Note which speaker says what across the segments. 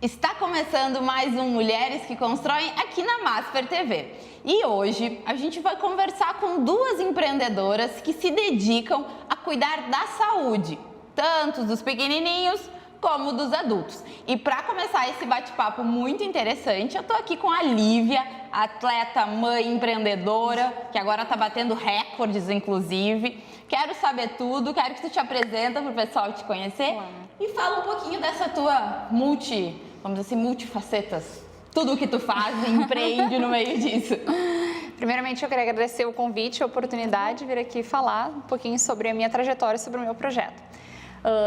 Speaker 1: Está começando mais um Mulheres que Constroem aqui na Masper TV. E hoje a gente vai conversar com duas empreendedoras que se dedicam a cuidar da saúde, tanto dos pequenininhos como dos adultos. E para começar esse bate-papo muito interessante, eu tô aqui com a Lívia, atleta, mãe, empreendedora, que agora está batendo recordes, inclusive. Quero saber tudo, quero que tu te apresenta para o pessoal te conhecer.
Speaker 2: Olá.
Speaker 1: E fala um pouquinho dessa tua vamos dizer assim, multifacetas. Tudo o que tu faz e empreende no meio disso.
Speaker 2: Primeiramente, eu queria agradecer o convite, a oportunidade de vir aqui falar um pouquinho sobre a minha trajetória, sobre o meu projeto.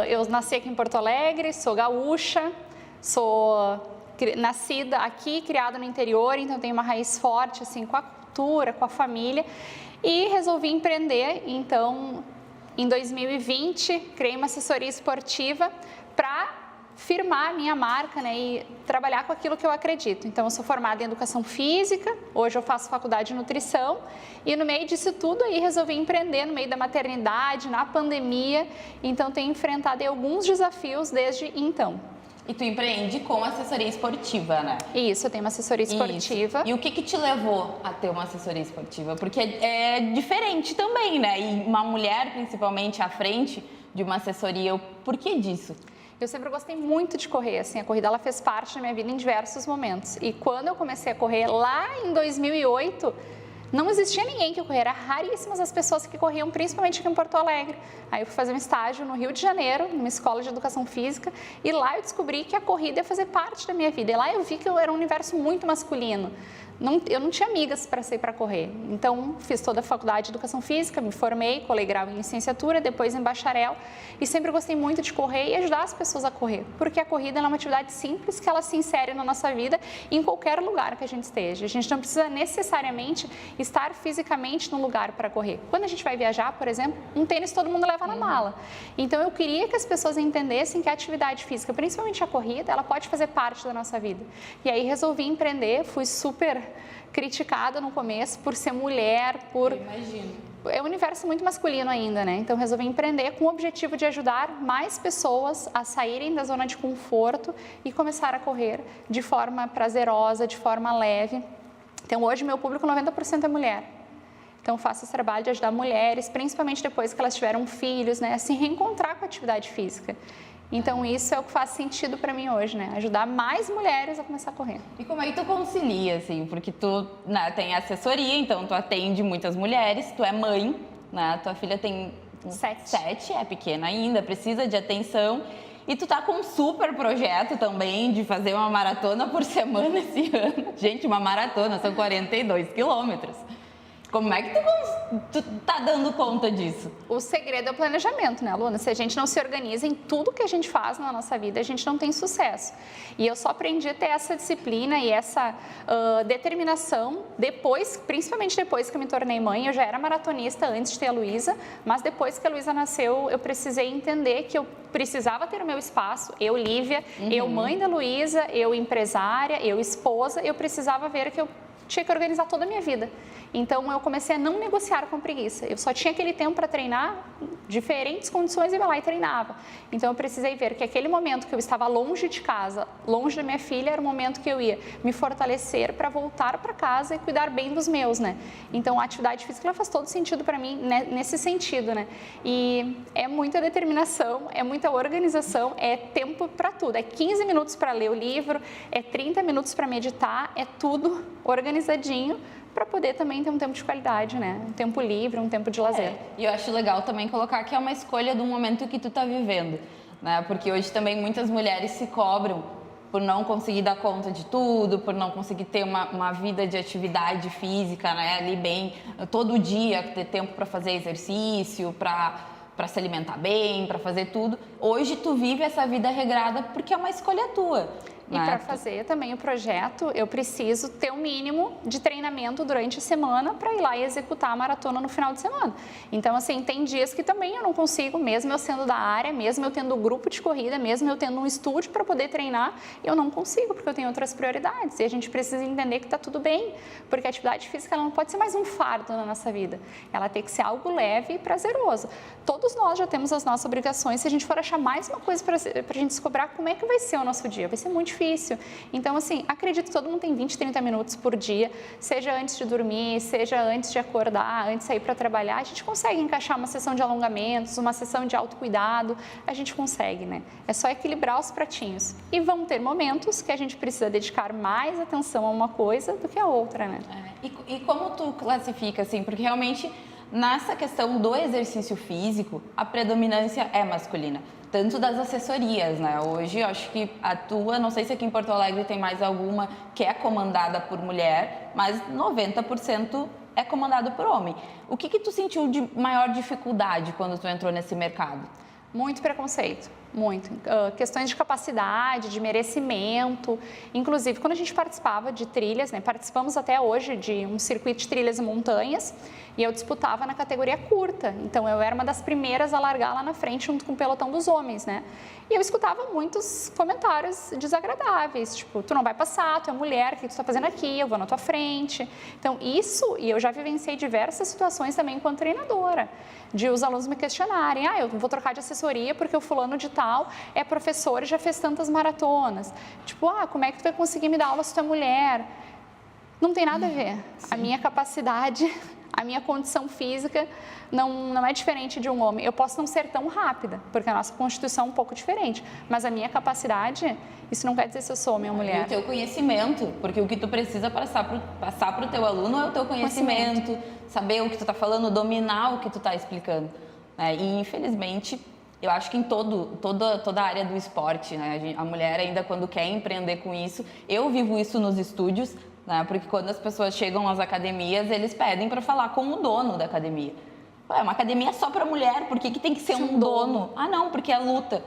Speaker 2: Eu nasci aqui em Porto Alegre, sou gaúcha, sou nascida aqui, criada no interior, então tenho uma raiz forte assim, com a cultura, com a família, e resolvi empreender. Então, em 2020, criei uma assessoria esportiva para firmar a minha marca, né, e trabalhar com aquilo que eu acredito. Então, eu sou formada em Educação Física, hoje eu faço faculdade de Nutrição e no meio disso tudo aí resolvi empreender no meio da maternidade, na pandemia, então tenho enfrentado aí alguns desafios desde então.
Speaker 1: E tu empreende com assessoria esportiva, né?
Speaker 2: Isso, eu tenho uma assessoria esportiva.
Speaker 1: Isso. E o que te levou a ter uma assessoria esportiva? Porque é diferente também, né? E uma mulher, principalmente, à frente de uma assessoria, o porquê disso?
Speaker 2: Eu sempre gostei muito de correr, assim, a corrida ela fez parte da minha vida em diversos momentos. E quando eu comecei a correr lá em 2008, não existia ninguém que corria, eram raríssimas as pessoas que corriam, principalmente aqui em Porto Alegre. Aí eu fui fazer um estágio no Rio de Janeiro, numa escola de educação física, e lá eu descobri que a corrida ia fazer parte da minha vida. E lá eu vi que eu era um universo muito masculino. Eu não tinha amigas para sair para correr. Então, fiz toda a faculdade de Educação Física, me formei, colei grau em licenciatura, depois em bacharel, e sempre gostei muito de correr e ajudar as pessoas a correr, porque a corrida é uma atividade simples que ela se insere na nossa vida em qualquer lugar que a gente esteja. A gente não precisa necessariamente estar fisicamente num lugar para correr. Quando a gente vai viajar, por exemplo, um tênis todo mundo leva na mala. Então, eu queria que as pessoas entendessem que a atividade física, principalmente a corrida, ela pode fazer parte da nossa vida. E aí resolvi empreender, fui super criticada no começo por ser mulher, por...
Speaker 1: Eu imagino.
Speaker 2: É um universo muito masculino ainda, né? Então, resolvi empreender com o objetivo de ajudar mais pessoas a saírem da zona de conforto e começar a correr de forma prazerosa, de forma leve. Então, hoje, meu público 90% é mulher. Então, faço esse trabalho de ajudar mulheres, principalmente depois que elas tiveram filhos, né? A se reencontrar com a atividade física. Então, isso é o que faz sentido para mim hoje, né? Ajudar mais mulheres a começar a correr.
Speaker 1: E como é que tu concilia, assim? Porque tu, né, tem assessoria, então tu atende muitas mulheres, tu é mãe, né? Tua filha tem 7, é pequena ainda, precisa de atenção. E tu tá com um super projeto também de fazer uma maratona por semana esse ano. Gente, uma maratona, são 42 quilômetros. Como é que tu tá dando conta disso?
Speaker 2: O segredo é o planejamento, né, Luna? Se a gente não se organiza em tudo que a gente faz na nossa vida, a gente não tem sucesso. E eu só aprendi a ter essa disciplina e essa determinação depois, principalmente depois que eu me tornei mãe. Eu já era maratonista antes de ter a Luísa, mas depois que a Luísa nasceu, eu precisei entender que eu precisava ter o meu espaço. Eu, Lívia, eu mãe da Luísa, eu empresária, eu esposa, eu precisava ver que eu tinha que organizar toda a minha vida. Então, eu comecei a não negociar com preguiça. Eu só tinha aquele tempo para treinar, diferentes condições, eu ia lá e treinava. Então, eu precisei ver que aquele momento que eu estava longe de casa, longe da minha filha, era o momento que eu ia me fortalecer para voltar para casa e cuidar bem dos meus, né? Então, a atividade física ela faz todo sentido para mim, né? Nesse sentido, né? E é muita determinação, é muita organização, é tempo para tudo. É 15 minutos para ler o livro, é 30 minutos para meditar, é tudo organizadinho, para poder também ter um tempo de qualidade, né? Um tempo livre, um tempo de lazer.
Speaker 1: E eu acho legal também colocar que é uma escolha do momento que tu tá vivendo, né? Porque hoje também muitas mulheres se cobram por não conseguir dar conta de tudo, por não conseguir ter uma vida de atividade física, né? Ali bem, todo dia, ter tempo para fazer exercício, para se alimentar bem, para fazer tudo. Hoje tu vive essa vida regrada porque é uma escolha tua.
Speaker 2: E para fazer também o projeto, eu preciso ter um mínimo de treinamento durante a semana para ir lá e executar a maratona no final de semana. Então, assim, tem dias que também eu não consigo, mesmo eu sendo da área, mesmo eu tendo grupo de corrida, mesmo eu tendo um estúdio para poder treinar, eu não consigo, porque eu tenho outras prioridades. E a gente precisa entender que está tudo bem, porque a atividade física ela não pode ser mais um fardo na nossa vida. Ela tem que ser algo leve e prazeroso. Todos nós já temos as nossas obrigações. Se a gente for achar mais uma coisa para a gente descobrir como é que vai ser o nosso dia, vai ser muito difícil. Então, assim, acredito que todo mundo tem 20, 30 minutos por dia, seja antes de dormir, seja antes de acordar, antes de sair para trabalhar, a gente consegue encaixar uma sessão de alongamentos, uma sessão de autocuidado, a gente consegue, né? É só equilibrar os pratinhos. E vão ter momentos que a gente precisa dedicar mais atenção a uma coisa do que a outra, né?
Speaker 1: E como tu classifica, assim, porque realmente nessa questão do exercício físico, a predominância é masculina, tanto das assessorias, né? Hoje eu acho que a tua, não sei se aqui em Porto Alegre tem mais alguma que é comandada por mulher, mas 90% é comandado por homem. O que tu sentiu de maior dificuldade quando tu entrou nesse mercado?
Speaker 2: Muito preconceito, muito. Questões de capacidade, de merecimento. Inclusive, quando a gente participava de trilhas, né? Participamos até hoje de um circuito de trilhas e montanhas e eu disputava na categoria curta. Então, eu era uma das primeiras a largar lá na frente junto com o pelotão dos homens, né? E eu escutava muitos comentários desagradáveis, tipo, tu não vai passar, tu é mulher, o que tu está fazendo aqui? Eu vou na tua frente. Então, isso, e eu já vivenciei diversas situações também enquanto treinadora, de os alunos me questionarem, eu vou trocar de assessoria porque o fulano de tal é professor e já fez tantas maratonas. Tipo, como é que tu vai conseguir me dar aula se tu é mulher? Não tem nada a ver.
Speaker 1: Sim.
Speaker 2: A minha capacidade, a minha condição física não é diferente de um homem. Eu posso não ser tão rápida, porque a nossa constituição é um pouco diferente, mas a minha capacidade, isso não quer dizer se eu sou homem ou mulher.
Speaker 1: E o teu conhecimento, porque o que tu precisa passar para o teu aluno é o teu conhecimento, saber o que tu está falando, dominar o que tu está explicando. E infelizmente, eu acho que em toda a área do esporte, né, a mulher ainda quando quer empreender com isso, eu vivo isso nos estúdios, né, porque quando as pessoas chegam às academias, eles pedem para falar com o dono da academia. É uma academia só para mulher, por que tem que ser um dono? Não, porque é luta.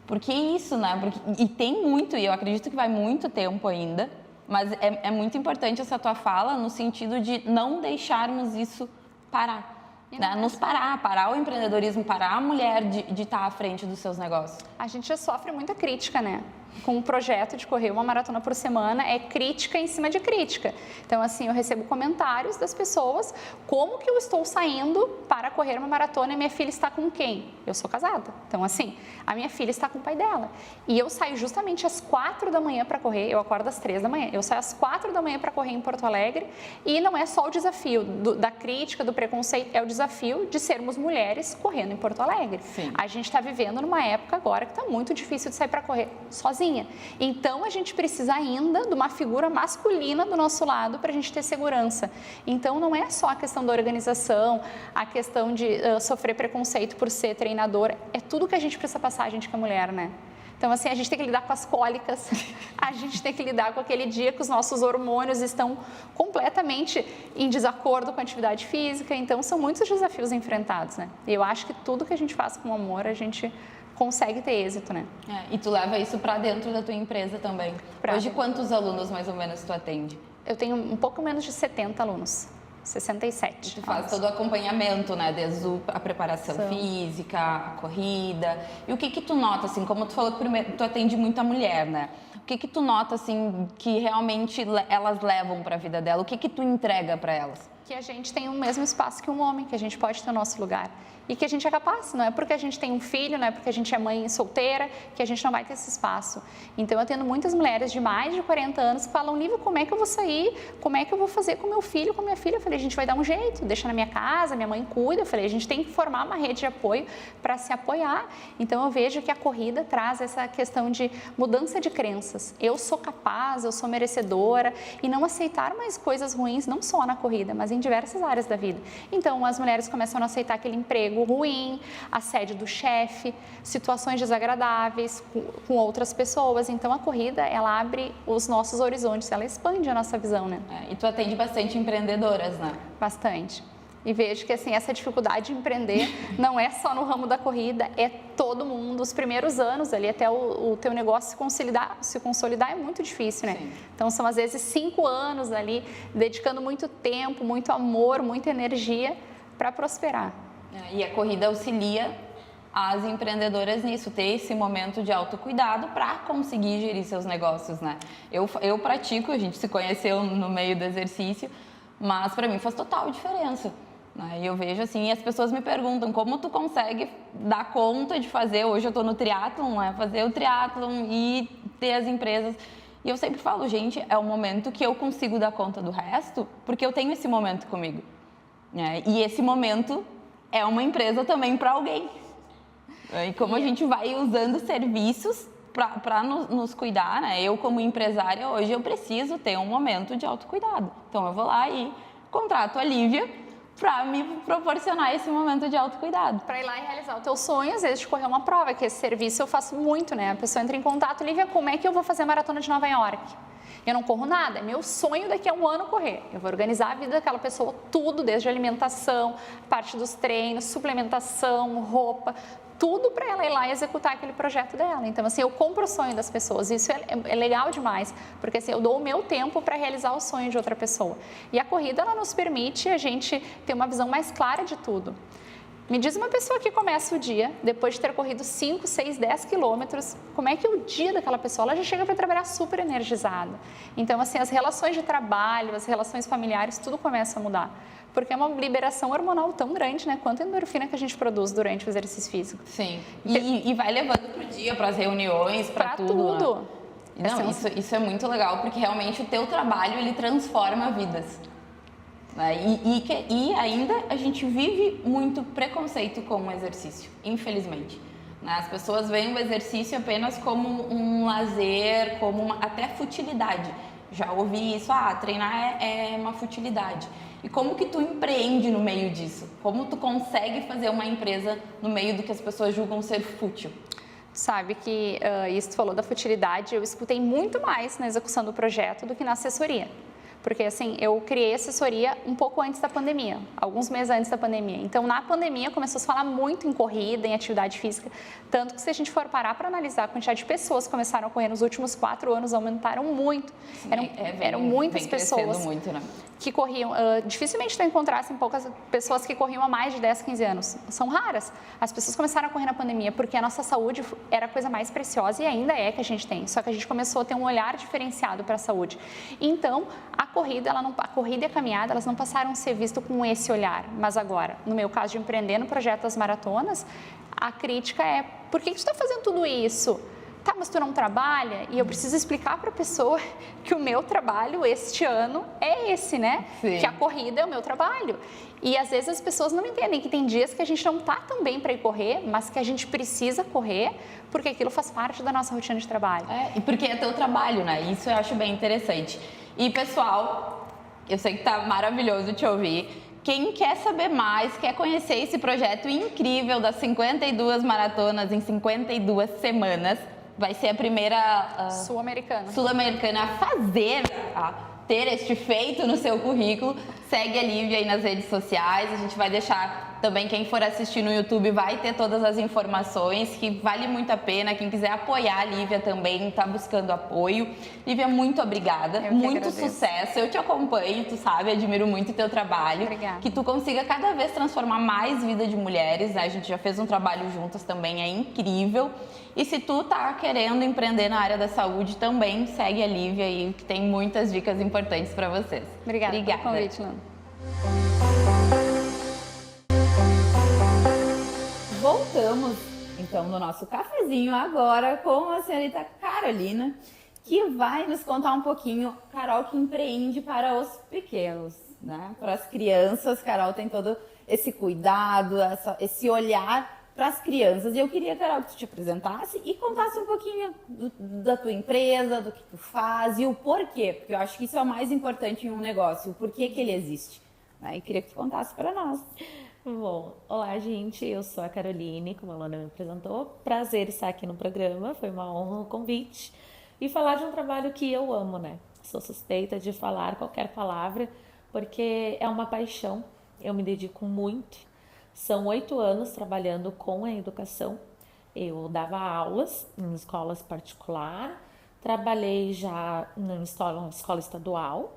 Speaker 1: Porque isso, né? E tem muito, e eu acredito que vai muito tempo ainda, mas é muito importante essa tua fala no sentido de não deixarmos isso parar. Né? Nos parar o empreendedorismo, parar a mulher de estar à frente dos seus negócios.
Speaker 2: A gente já sofre muita crítica, né? Com um projeto de correr uma maratona por semana, é crítica em cima de crítica. Então, assim, eu recebo comentários das pessoas, como que eu estou saindo para correr uma maratona e minha filha está com quem? Eu sou casada. Então, assim, a minha filha está com o pai dela. E eu saio justamente às 4 da manhã para correr, eu acordo às 3 da manhã, eu saio às 4 da manhã para correr em Porto Alegre e não é só o desafio da crítica, do preconceito, é o desafio de sermos mulheres correndo em Porto Alegre.
Speaker 1: Sim.
Speaker 2: A gente está vivendo numa época agora que está muito difícil de sair para correr sozinha. Então, a gente precisa ainda de uma figura masculina do nosso lado para a gente ter segurança. Então, não é só a questão da organização, a questão de sofrer preconceito por ser treinador, é tudo que a gente precisa passar, a gente que é mulher, né? Então, assim, a gente tem que lidar com as cólicas, a gente tem que lidar com aquele dia que os nossos hormônios estão completamente em desacordo com a atividade física. Então, são muitos desafios enfrentados, né? E eu acho que tudo que a gente faz com amor, a gente consegue ter êxito, né?
Speaker 1: E tu leva isso para dentro da tua empresa também. Hoje, quantos alunos mais ou menos tu atende?
Speaker 2: Eu tenho um pouco menos de 70 alunos. 67.
Speaker 1: Tu faz todo o acompanhamento, né? Desde a preparação física, a corrida. E o que tu nota, assim, como tu falou que primeiro tu atende muita mulher, né? O que tu nota, assim, que realmente elas levam para a vida dela? O que tu entrega para elas?
Speaker 2: Que a gente tem o mesmo espaço que um homem, que a gente pode ter o nosso lugar. E que a gente é capaz, não é porque a gente tem um filho, não é porque a gente é mãe solteira, que a gente não vai ter esse espaço. Então, eu atendo muitas mulheres de mais de 40 anos que falam, Lívia, como é que eu vou sair? Como é que eu vou fazer com meu filho, com minha filha? Eu falei, a gente vai dar um jeito, deixa na minha casa, minha mãe cuida. Eu falei, a gente tem que formar uma rede de apoio para se apoiar. Então, eu vejo que a corrida traz essa questão de mudança de crenças. Eu sou capaz, eu sou merecedora e não aceitar mais coisas ruins, não só na corrida, mas em diversas áreas da vida. Então, as mulheres começam a não aceitar aquele emprego ruim, assédio do chefe, situações desagradáveis com outras pessoas. Então, a corrida, ela abre os nossos horizontes, ela expande a nossa visão, né?
Speaker 1: E tu atende bastante empreendedoras, né?
Speaker 2: Bastante. E vejo que, assim, essa dificuldade de empreender não é só no ramo da corrida, é todo mundo. Os primeiros anos ali, até o teu negócio se consolidar é muito difícil, né?
Speaker 1: Sim.
Speaker 2: Então, são às vezes 5 anos ali, dedicando muito tempo, muito amor, muita energia para prosperar.
Speaker 1: E a corrida auxilia as empreendedoras nisso, ter esse momento de autocuidado para conseguir gerir seus negócios, né? Eu pratico, a gente se conheceu no meio do exercício, mas para mim faz total diferença. E eu vejo assim, e as pessoas me perguntam como tu consegue dar conta de fazer, hoje eu estou no triatlon, fazer o triatlon e ter as empresas. E eu sempre falo, gente, é o momento que eu consigo dar conta do resto, porque eu tenho esse momento comigo. Né? E esse momento é uma empresa também para alguém. E como a gente vai usando serviços para nos cuidar, né? Eu, como empresária, hoje eu preciso ter um momento de autocuidado. Então, eu vou lá e contrato a Lívia para me proporcionar esse momento de autocuidado.
Speaker 2: Para ir lá e realizar o teu sonho, às vezes, de correr uma prova, que esse serviço eu faço muito, né? A pessoa entra em contato, Lívia, como é que eu vou fazer a maratona de Nova York? Eu não corro nada, é meu sonho daqui a um ano correr. Eu vou organizar a vida daquela pessoa, tudo, desde alimentação, parte dos treinos, suplementação, roupa, tudo para ela ir lá e executar aquele projeto dela. Então, assim, eu compro o sonho das pessoas. Isso é legal demais, porque assim, eu dou o meu tempo para realizar o sonho de outra pessoa. E a corrida, ela nos permite a gente ter uma visão mais clara de tudo. Me diz uma pessoa que começa o dia, depois de ter corrido 5, 6, 10 quilômetros, como é que é o dia daquela pessoa? Ela já chega para trabalhar super energizada. Então, assim, as relações de trabalho, as relações familiares, tudo começa a mudar. Porque é uma liberação hormonal tão grande, né? Quanto a endorfina que a gente produz durante o exercício físico.
Speaker 1: Sim. E vai levando pro dia, para as reuniões, para tudo. Né? Não, isso é muito legal, porque realmente o teu trabalho, ele transforma vidas. E ainda a gente vive muito preconceito com o exercício, infelizmente. As pessoas veem o exercício apenas como um lazer, como até futilidade. Já ouvi isso, treinar é uma futilidade. E como que tu empreende no meio disso? Como tu consegue fazer uma empresa no meio do que as pessoas julgam ser fútil?
Speaker 2: Sabe que isso tu falou da futilidade, eu escutei muito mais na execução do projeto do que na assessoria. Porque assim, eu criei assessoria um pouco antes da pandemia, alguns meses antes da pandemia. Então, na pandemia, começou a se falar muito em corrida, em atividade física. Tanto que se a gente for parar para analisar a quantidade de pessoas que começaram a correr nos últimos 4 anos, aumentaram muito. Eram muitas pessoas
Speaker 1: muito, né?
Speaker 2: que corriam. Dificilmente tu encontrasse poucas pessoas que corriam há mais de 10, 15 anos. São raras. As pessoas começaram a correr na pandemia porque a nossa saúde era a coisa mais preciosa e ainda é que a gente tem. Só que a gente começou a ter um olhar diferenciado para a saúde. Então, a corrida e a caminhada, elas não passaram a ser vistas com esse olhar. Mas agora, no meu caso de empreender no projeto das maratonas, a crítica é: por que tu está fazendo tudo isso? Tá, mas tu não trabalha? E eu preciso explicar para a pessoa que o meu trabalho este ano é esse, né?
Speaker 1: Sim.
Speaker 2: Que a corrida é o meu trabalho. E às vezes as pessoas não entendem que tem dias que a gente não tá tão bem para ir correr, mas que a gente precisa correr porque aquilo faz parte da nossa rotina de trabalho.
Speaker 1: E porque é teu trabalho, né? Isso eu acho bem interessante. E pessoal, eu sei que tá maravilhoso te ouvir. Quem quer saber mais, quer conhecer esse projeto incrível das 52 maratonas em 52 semanas, vai ser a primeira sul-americana a fazer, a ter este feito no seu currículo. Segue a Lívia aí nas redes sociais, a gente vai deixar também, quem for assistir no YouTube vai ter todas as informações, que vale muito a pena. Quem quiser apoiar a Lívia também está buscando apoio. Lívia, muito obrigada, muito sucesso, eu te acompanho, tu sabe, admiro muito o teu trabalho.
Speaker 2: Obrigada.
Speaker 1: Que tu consiga cada vez transformar mais vida de mulheres, né? A gente já fez um trabalho juntas também, é incrível. E se tu tá querendo empreender na área da saúde, também segue a Lívia aí, que tem muitas dicas importantes para vocês.
Speaker 2: Obrigada pelo convite, Lana.
Speaker 1: Voltamos, então, no nosso cafezinho agora com a senhorita Carolina, que vai nos contar um pouquinho, Carol, que empreende para os pequenos, né? Para as crianças. Carol tem todo esse cuidado, esse olhar para as crianças. E eu queria, Carol, que tu te apresentasse e contasse um pouquinho da tua empresa, do que tu faz e o porquê, porque eu acho que isso é o mais importante em um negócio, o porquê que ele existe. E queria que tu contasse para nós.
Speaker 3: Bom, olá gente, eu sou a Caroline, como a Luana me apresentou. Prazer estar aqui no programa, foi uma honra o convite. E falar de um trabalho que eu amo, né? Sou suspeita de falar qualquer palavra, porque é uma paixão, eu me dedico muito. São 8 anos trabalhando com a educação. Eu dava aulas em escolas particulares, trabalhei já em escola estadual.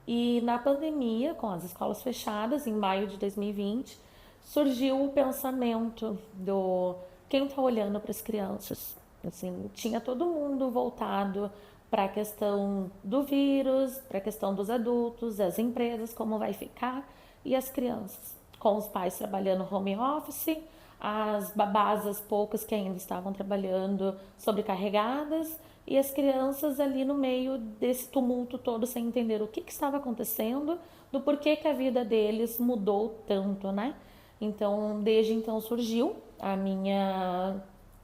Speaker 3: E na pandemia, com as escolas fechadas, em maio de 2020, surgiu o pensamento do quem está olhando para as crianças. Assim, tinha todo mundo voltado para a questão do vírus, para a questão dos adultos, as empresas, como vai ficar, e as crianças. Com os pais trabalhando home office, as babás, as poucas que ainda estavam trabalhando sobrecarregadas, e as crianças ali no meio desse tumulto todo, sem entender o que estava acontecendo, do porquê que a vida deles mudou tanto, né? Então, desde então surgiu a minha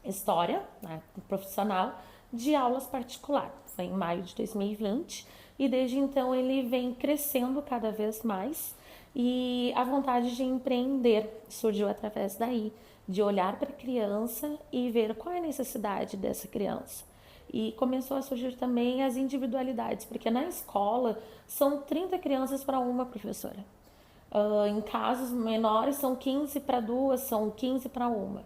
Speaker 3: história, né, profissional de aulas particulares. Foi em maio de 2020 e desde então ele vem crescendo cada vez mais e a vontade de empreender surgiu através daí, de olhar para a criança e ver qual é a necessidade dessa criança. E começou a surgir também as individualidades, porque na escola são 30 crianças para uma professora. Em casos menores são 15 para duas, são 15 para uma.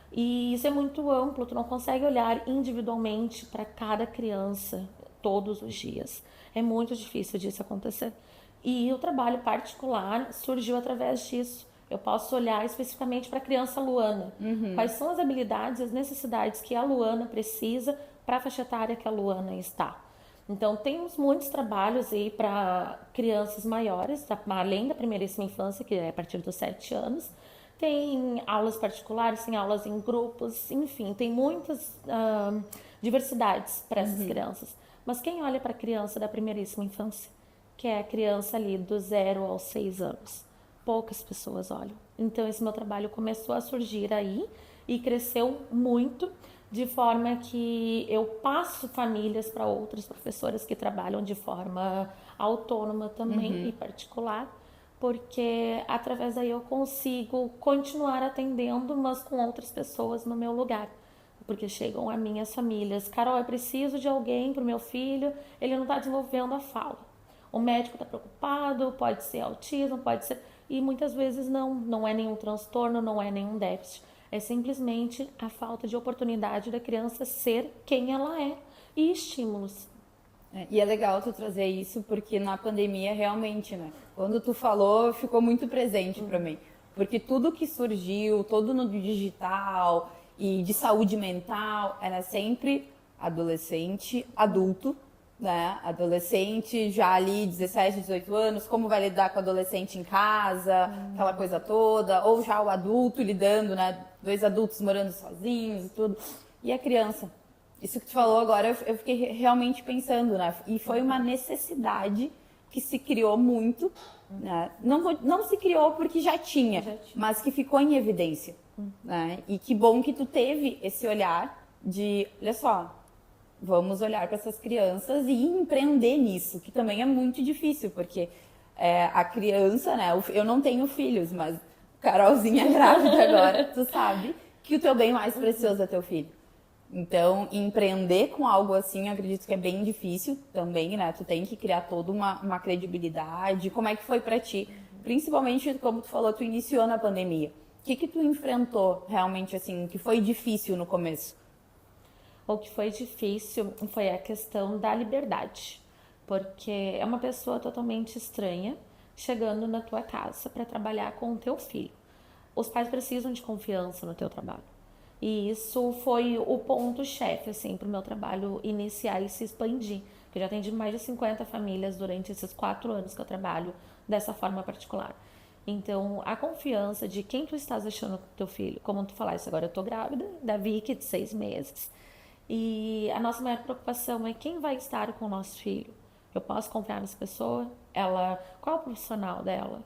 Speaker 3: E isso é muito amplo, tu não consegue olhar individualmente para cada criança todos os dias. É muito difícil disso acontecer. E o trabalho particular surgiu através disso. Eu posso olhar especificamente para a criança Luana. Quais são as habilidades, as necessidades que a Luana precisa para a faixa etária que a Luana está. Então, temos muitos trabalhos aí para crianças maiores, além da primeiríssima infância, que é a partir dos 7 anos. Tem aulas particulares, tem aulas em grupos, enfim, tem muitas diversidades para essas crianças. Mas quem olha para a criança da primeiríssima infância, que é a criança ali do 0 aos 6 anos? Poucas pessoas olham. Então, esse meu trabalho começou a surgir aí e cresceu muito, de forma que eu passo famílias para outras professoras que trabalham de forma autônoma também e particular, porque através daí eu consigo continuar atendendo, mas com outras pessoas no meu lugar. Porque chegam a mim as famílias: Carol, eu preciso de alguém para o meu filho, ele não está desenvolvendo a fala. O médico está preocupado, pode ser autismo, pode ser... E muitas vezes não é nenhum transtorno, não é nenhum déficit. É simplesmente a falta de oportunidade da criança ser quem ela é e estímulos.
Speaker 1: E é legal tu trazer isso, porque na pandemia realmente, né? Quando tu falou, ficou muito presente para mim. Porque tudo que surgiu, todo no digital e de saúde mental, era sempre adolescente, adulto, né? Adolescente já ali 17, 18 anos, como vai lidar com o adolescente em casa, aquela coisa toda, ou já o adulto lidando, né? 2 adultos morando sozinhos e tudo. E a criança? Isso que tu falou agora, eu fiquei realmente pensando, né? E foi uma necessidade que se criou muito, né? Não se criou porque já tinha, mas que ficou em evidência, né? E que bom que tu teve esse olhar de, olha só, vamos olhar para essas crianças e empreender nisso, que também é muito difícil, porque a criança, né? Eu não tenho filhos, mas Carolzinha é grávida agora, tu sabe que o teu bem mais precioso é teu filho. Então, empreender com algo assim, eu acredito que é bem difícil também, né? Tu tem que criar toda uma credibilidade. Como é que foi pra ti? Principalmente, como tu falou, tu iniciou na pandemia. O que tu enfrentou realmente, assim, que foi difícil no começo?
Speaker 3: O que foi difícil foi a questão da liberdade. Porque é uma pessoa totalmente estranha chegando na tua casa para trabalhar com o teu filho. Os pais precisam de confiança no teu trabalho. E isso foi o ponto-chefe, assim, para o meu trabalho iniciar e se expandir. Eu já atendi mais de 50 famílias durante esses 4 anos que eu trabalho dessa forma particular. Então, a confiança de quem tu estás deixando com teu filho. Como tu falaste, agora eu tô grávida, da Vicky, de 6 meses. E a nossa maior preocupação é quem vai estar com o nosso filho. Eu posso confiar nessa pessoa? Qual é o profissional dela?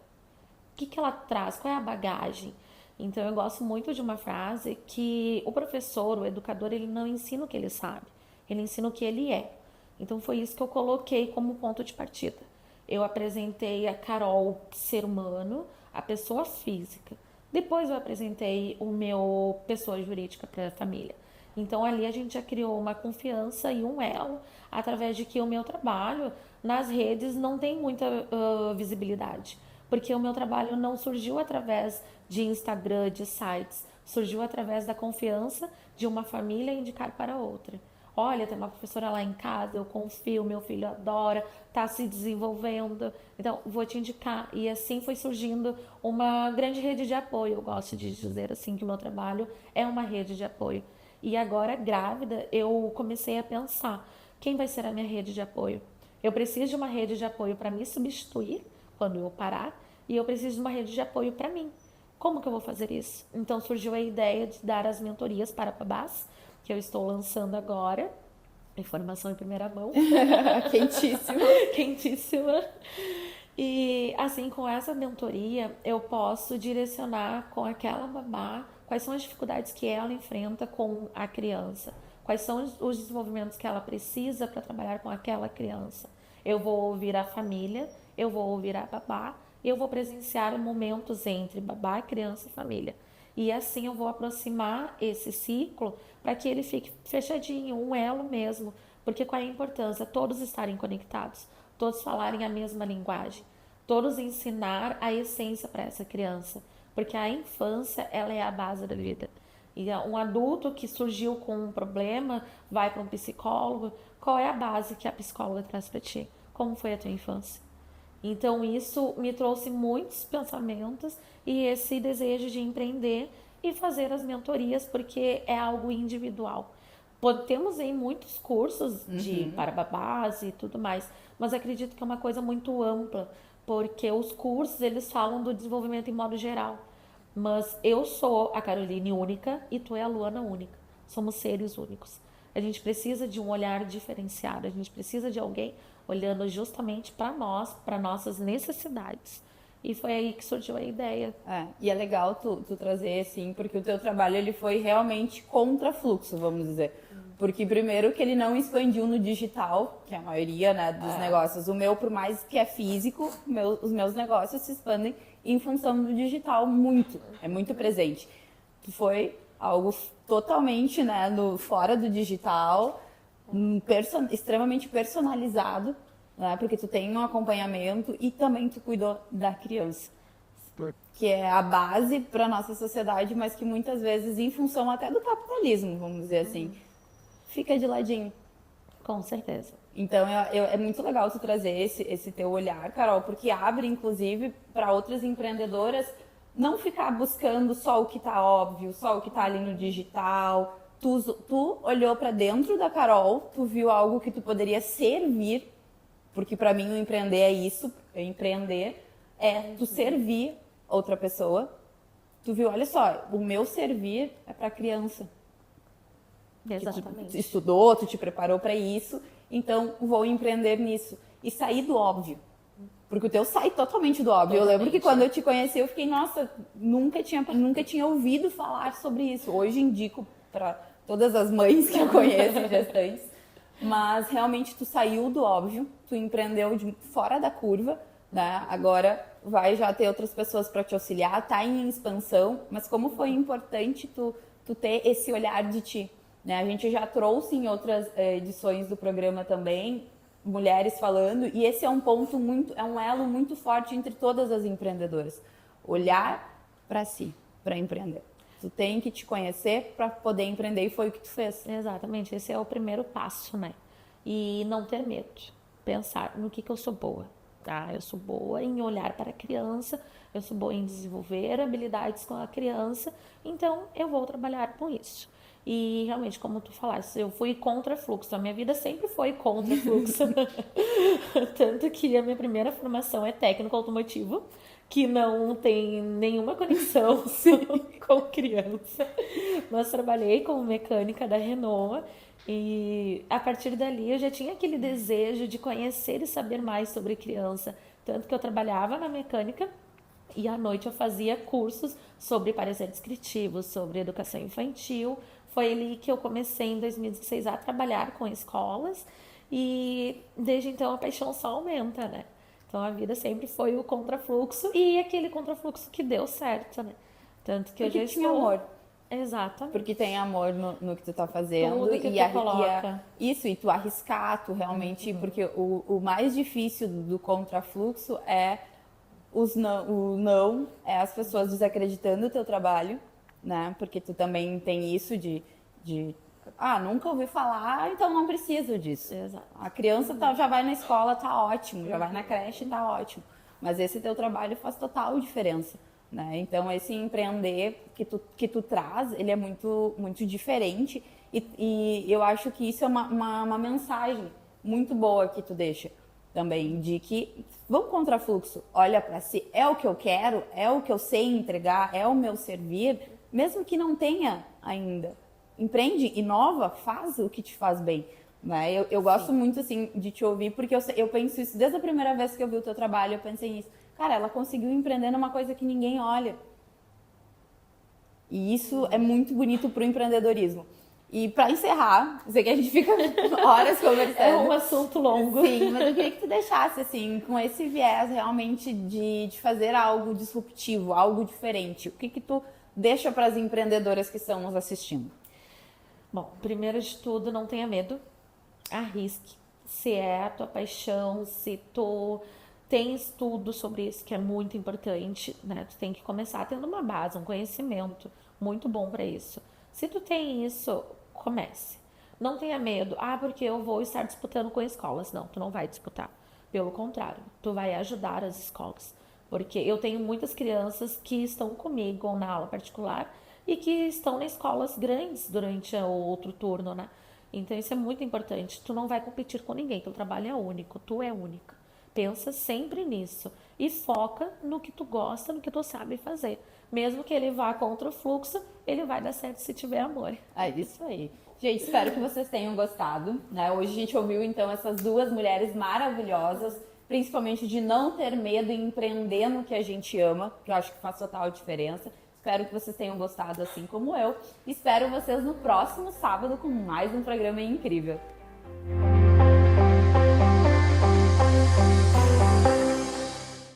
Speaker 3: O que ela traz? Qual é a bagagem? Então, eu gosto muito de uma frase que o professor, o educador, ele não ensina o que ele sabe, ele ensina o que ele é. Então, foi isso que eu coloquei como ponto de partida. Eu apresentei a Carol, ser humano, a pessoa física. Depois eu apresentei o meu pessoa jurídica para a família. Então, ali a gente já criou uma confiança e um elo, através de que o meu trabalho nas redes não tem muita visibilidade. Porque o meu trabalho não surgiu através de Instagram, de sites, surgiu através da confiança de uma família indicar para outra. Olha, tem uma professora lá em casa, eu confio, meu filho adora, está se desenvolvendo, então vou te indicar. E assim foi surgindo uma grande rede de apoio. Eu gosto de dizer assim que o meu trabalho é uma rede de apoio. E agora, grávida, eu comecei a pensar, quem vai ser a minha rede de apoio? Eu preciso de uma rede de apoio para me substituir quando eu parar, e eu preciso de uma rede de apoio para mim. Como que eu vou fazer isso? Então surgiu a ideia de dar as mentorias para babás, que eu estou lançando agora, Informação em primeira mão.
Speaker 1: Quentíssimo.
Speaker 3: Quentíssima. E assim, com essa mentoria, eu posso direcionar com aquela babá quais são as dificuldades que ela enfrenta com a criança, quais são os desenvolvimentos que ela precisa para trabalhar com aquela criança. Eu vou ouvir a família, eu vou ouvir a babá, e eu vou presenciar momentos entre babá, criança e família. E assim eu vou aproximar esse ciclo para que ele fique fechadinho, um elo mesmo. Porque qual é a importância? Todos estarem conectados, todos falarem a mesma linguagem, todos ensinar a essência para essa criança. Porque a infância, ela é a base da vida. E um adulto que surgiu com um problema, vai para um psicólogo, qual é a base que a psicóloga traz para ti? Como foi a tua infância? Então isso me trouxe muitos pensamentos e esse desejo de empreender e fazer as mentorias, porque é algo individual. Temos aí muitos cursos para babás e tudo mais, mas acredito que é uma coisa muito ampla, porque os cursos eles falam do desenvolvimento em modo geral. Mas eu sou a Caroline única e tu é a Luana única. Somos seres únicos. A gente precisa de um olhar diferenciado, a gente precisa de alguém olhando justamente para nós, para nossas necessidades. E foi aí que surgiu a ideia.
Speaker 1: E é legal tu trazer, assim, porque o teu trabalho ele foi realmente contra fluxo, vamos dizer. Porque primeiro que ele não expandiu no digital, que é a maioria, né, dos negócios. O meu, por mais que é físico, os meus negócios se expandem em função do digital muito. É muito presente. Foi algo totalmente, né, fora do digital, extremamente personalizado, né, porque tu tem um acompanhamento e também tu cuidou da criança, que é a base para nossa sociedade, mas que muitas vezes, em função até do capitalismo, vamos dizer assim, fica de ladinho.
Speaker 3: Com certeza.
Speaker 1: Então, é muito legal tu trazer esse teu olhar, Carol, porque abre, inclusive, para outras empreendedoras não ficar buscando só o que tá óbvio, só o que tá ali no digital. Tu olhou para dentro da Carol, tu viu algo que tu poderia servir, porque para mim o empreender é isso, empreender é tu servir outra pessoa. Tu viu, olha só, o meu servir é para criança.
Speaker 3: Exatamente.
Speaker 1: Tu estudou, tu te preparou para isso, então vou empreender nisso. E sair do óbvio. Porque o teu sai totalmente do óbvio. Eu lembro que quando eu te conheci, eu fiquei, nossa, nunca tinha ouvido falar sobre isso. Hoje indico para todas as mães que eu conheço, gestantes. Mas realmente tu saiu do óbvio, tu empreendeu fora da curva, né? Agora vai já ter outras pessoas para te auxiliar, tá em expansão, mas como foi importante tu ter esse olhar de ti, né? A gente já trouxe em outras edições do programa também mulheres falando, e esse é um ponto é um elo muito forte entre todas as empreendedoras. Olhar para si, para empreender. Tu tem que te conhecer para poder empreender, e foi o que tu fez.
Speaker 3: Exatamente, esse é o primeiro passo, né? E não ter medo, pensar no que eu sou boa, tá? Eu sou boa em olhar para a criança, eu sou boa em desenvolver habilidades com a criança, então eu vou trabalhar com isso. E realmente, como tu falaste, eu fui contra fluxo, a minha vida sempre foi contra fluxo. Tanto que a minha primeira formação é técnico automotivo, que não tem nenhuma conexão com criança. Mas trabalhei como mecânica da Renault e a partir dali eu já tinha aquele desejo de conhecer e saber mais sobre criança. Tanto que eu trabalhava na mecânica e à noite eu fazia cursos sobre parecer descritivo, sobre educação infantil. Foi ali que eu comecei em 2016 a trabalhar com escolas e desde então a paixão só aumenta, né? Então a vida sempre foi o contrafluxo e aquele contrafluxo que deu certo, né? Tanto que
Speaker 1: porque
Speaker 3: eu já
Speaker 1: tinha
Speaker 3: estou...
Speaker 1: amor.
Speaker 3: Exatamente.
Speaker 1: Porque tem amor no que tu tá fazendo.
Speaker 3: Tudo que tu coloca.
Speaker 1: Isso, e tu arriscar, tu realmente... Porque o mais difícil do contrafluxo é o não, é as pessoas desacreditando do teu trabalho, né? Porque tu também tem isso de nunca ouvi falar, então não preciso disso.
Speaker 3: Exato.
Speaker 1: A criança já vai na escola, tá ótimo, já vai na creche, tá ótimo. Mas esse teu trabalho faz total diferença, né? Então esse empreender que tu traz, ele é muito, muito diferente e eu acho que isso é uma mensagem muito boa que tu deixa também, de que vamos contra fluxo, olha para si, é o que eu quero, é o que eu sei entregar, é o meu servir, mesmo que não tenha ainda. Empreende, inova, faz o que te faz bem, né? Eu gosto muito, assim, de te ouvir, porque eu penso isso desde a primeira vez que eu vi o teu trabalho, eu pensei nisso. Cara, ela conseguiu empreender numa coisa que ninguém olha. E isso é muito bonito pro empreendedorismo. E para encerrar, sei que a gente fica horas conversando.
Speaker 3: É um assunto longo.
Speaker 1: Sim, mas eu queria que tu deixasse, assim, com esse viés realmente de fazer algo disruptivo, algo diferente. O que tu deixa para as empreendedoras que estão nos assistindo?
Speaker 3: Bom, primeiro de tudo, não tenha medo. Arrisque. Se é a tua paixão, se tu tem estudo sobre isso, que é muito importante, né? Tu tem que começar tendo uma base, um conhecimento muito bom para isso. Se tu tem isso, comece. Não tenha medo. Porque eu vou estar disputando com escolas. Não, tu não vai disputar. Pelo contrário, tu vai ajudar as escolas. Porque eu tenho muitas crianças que estão comigo na aula particular e que estão em escolas grandes durante o outro turno, né? Então isso é muito importante. Tu não vai competir com ninguém, teu trabalho é único, tu é única. Pensa sempre nisso e foca no que tu gosta, no que tu sabe fazer. Mesmo que ele vá contra o fluxo, ele vai dar certo se tiver amor.
Speaker 1: É isso aí. Gente, espero que vocês tenham gostado, né? Hoje a gente ouviu, então, essas duas mulheres maravilhosas, principalmente de não ter medo em empreender no que a gente ama, que eu acho que faz total diferença. Espero que vocês tenham gostado, assim como eu. Espero vocês no próximo sábado com mais um programa incrível.